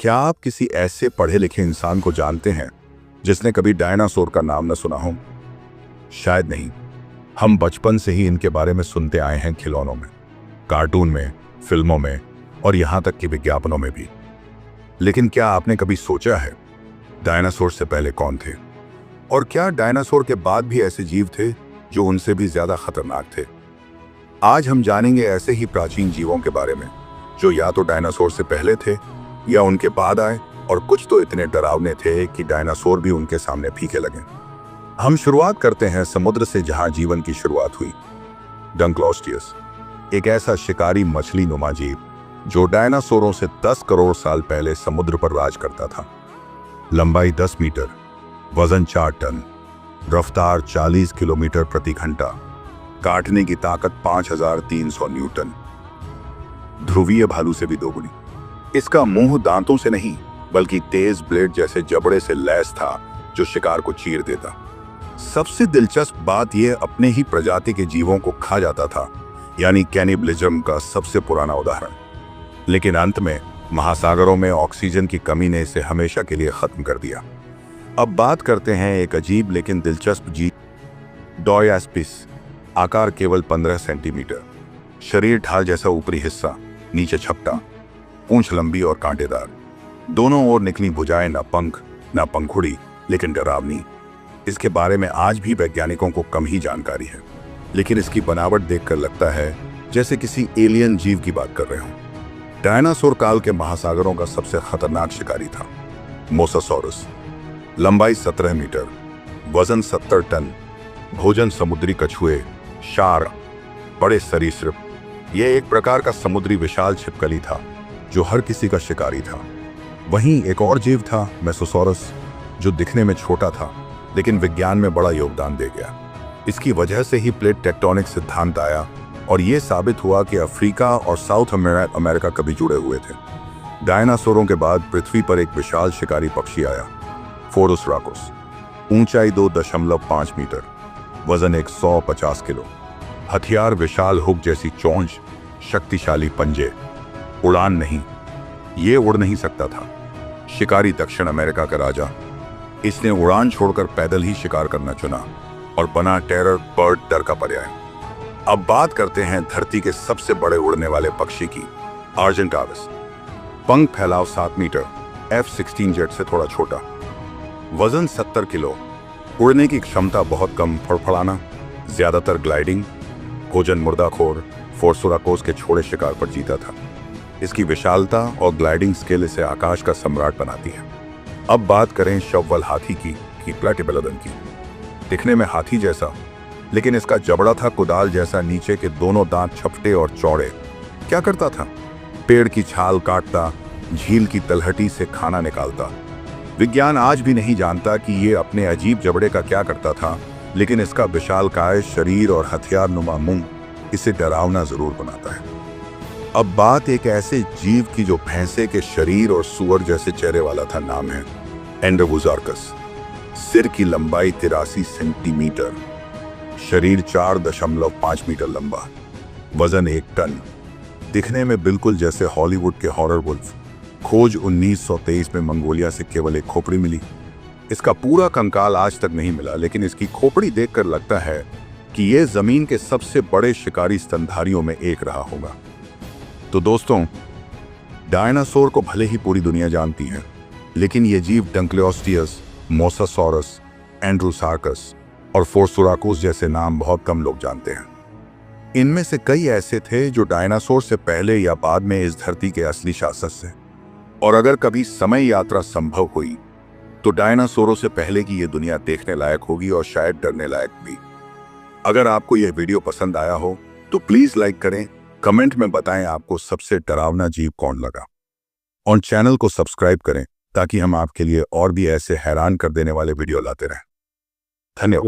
क्या आप किसी ऐसे पढ़े लिखे इंसान को जानते हैं जिसने कभी डायनासोर का नाम न सुना हो? शायद नहीं। हम बचपन से ही इनके बारे में सुनते आए हैं, खिलौनों में, कार्टून में, फिल्मों में और यहां तक कि विज्ञापनों में भी। लेकिन क्या आपने कभी सोचा है डायनासोर से पहले कौन थे? और क्या डायनासोर के बाद भी ऐसे जीव थे जो उनसे भी ज्यादा खतरनाक थे? आज हम जानेंगे ऐसे ही प्राचीन जीवों के बारे में जो या तो डायनासोर से पहले थे या उनके बाद आए, और कुछ तो इतने डरावने थे कि डायनासोर भी उनके सामने फीके लगे। हम शुरुआत करते हैं समुद्र से, जहां जीवन की शुरुआत हुई। डंक्लोस्टियस एक ऐसा शिकारी मछली नुमा जीव जो डायनासोरों से 10 करोड़ साल पहले समुद्र पर राज करता था। लंबाई 10 मीटर, वजन 4 टन, रफ्तार 40 किलोमीटर प्रति घंटा, काटने की ताकत 5300 न्यूटन, ध्रुवीय भालू से भी दोगुनी। इसका मुंह दांतों से नहीं बल्कि तेज ब्लेड जैसे जबड़े से लैस था जो शिकार को चीर देता। सबसे दिलचस्प बात यह अपने ही प्रजाति के जीवों को खा जाता था, यानी कैनिबलिज्म का सबसे पुराना उदाहरण। लेकिन अंत में महासागरों में ऑक्सीजन की कमी ने इसे हमेशा के लिए खत्म कर दिया। अब बात करते हैं एक अजीब लेकिन दिलचस्प जीव, डॉयस्पिस। आकार केवल 15 सेंटीमीटर, शरीर ढाल जैसा ऊपरी हिस्सा, नीचे छपटा, पूंछ लंबी और कांटेदार, दोनों ओर निकली भुजाएं, ना पंख ना पंखुड़ी, लेकिन डरावनी। इसके बारे में आज भी वैज्ञानिकों को कम ही जानकारी है, लेकिन इसकी बनावट देखकर लगता है जैसे किसी एलियन जीव की बात कर रहे हों। डायनासोर काल के महासागरों का सबसे खतरनाक शिकारी था मोसासॉरस। लंबाई 17 मीटर, वजन 70 टन, भोजन समुद्री कछुए, शार्क, बड़े सरीसृप। यह एक प्रकार का समुद्री विशाल छिपकली था जो हर किसी का शिकारी था। वहीं एक और जीव था मेसोसॉरस, जो दिखने में छोटा था लेकिन विज्ञान में बड़ा योगदान दे गया। इसकी वजह से ही प्लेट टेक्टोनिक सिद्धांत आया और यह साबित हुआ कि अफ्रीका और साउथ अमेरिका कभी जुड़े हुए थे। डायनासोरों के बाद पृथ्वी पर एक विशाल शिकारी पक्षी आया, फोरोसराकोस। ऊंचाई 2.5 मीटर, वजन 150 किलो, हथियार विशाल हुक जैसी चोंच, शक्तिशाली पंजे। उड़ान नहीं, ये उड़ नहीं सकता था। शिकारी दक्षिण अमेरिका का राजा। इसने उड़ान छोड़कर पैदल ही शिकार करना चुना और बना टेरर बर्ड, डर का पर्याय। अब बात करते हैं धरती के सबसे बड़े उड़ने वाले पक्षी की, आर्जेंटाविस। पंख फैलाव 7 मीटर, F-16 जेट से थोड़ा छोटा, वजन 70 किलो, उड़ने की क्षमता बहुत कम, फड़फड़ाना, ज्यादातर ग्लाइडिंग। भोजन मुर्दाखोर, फोर्सोराकोस के छोड़े शिकार पर जीता था। इसकी विशालता और ग्लाइडिंग स्किल इसे आकाश का सम्राट बनाती है। अब बात करें शव्वल हाथी की प्लेटिपेलोडन की। दिखने में हाथी जैसा, लेकिन इसका जबड़ा था कुदाल जैसा, नीचे के दोनों दांत छपटे और चौड़े। क्या करता था? पेड़ की छाल काटता, झील की तलहटी से खाना निकालता। विज्ञान आज भी नहीं जानता कि ये अपने अजीब जबड़े का क्या करता था, लेकिन इसका विशालकाय शरीर और हथियार नुमा मुंह इसे डरावना जरूर बनाता है। अब बात एक ऐसे जीव की जो भैंसे के शरीर और सूअर जैसे चेहरे वाला था। नाम है एंडोवुजार्कस। सिर की लंबाई 83 सेंटीमीटर, शरीर 4.5 मीटर लंबा, वजन 1 टन। दिखने में बिल्कुल जैसे हॉलीवुड के हॉरर वुल्फ। खोज 1923 में मंगोलिया से केवल एक खोपड़ी मिली। इसका पूरा कंकाल आज तक नहीं मिला, लेकिन इसकी खोपड़ी देखकर लगता है कि यह जमीन के सबसे बड़े शिकारी स्तनधारियों में एक रहा होगा। तो दोस्तों, डायनासोर को भले ही पूरी दुनिया जानती है, लेकिन ये जीव डंक्लोस्टियस, मोसासॉरस, एंड्रोसार्कस और फोर्सोराकोस जैसे नाम बहुत कम लोग जानते हैं। इनमें से कई ऐसे थे जो डायनासोर से पहले या बाद में इस धरती के असली शासक थे। और अगर कभी समय यात्रा संभव हुई तो डायनासोरों से पहले की ये दुनिया देखने लायक होगी और शायद डरने लायक भी। अगर आपको यह वीडियो पसंद आया हो तो प्लीज लाइक करें, कमेंट में बताएं आपको सबसे डरावना जीव कौन लगा, और चैनल को सब्सक्राइब करें ताकि हम आपके लिए और भी ऐसे हैरान कर देने वाले वीडियो लाते रहें। धन्यवाद।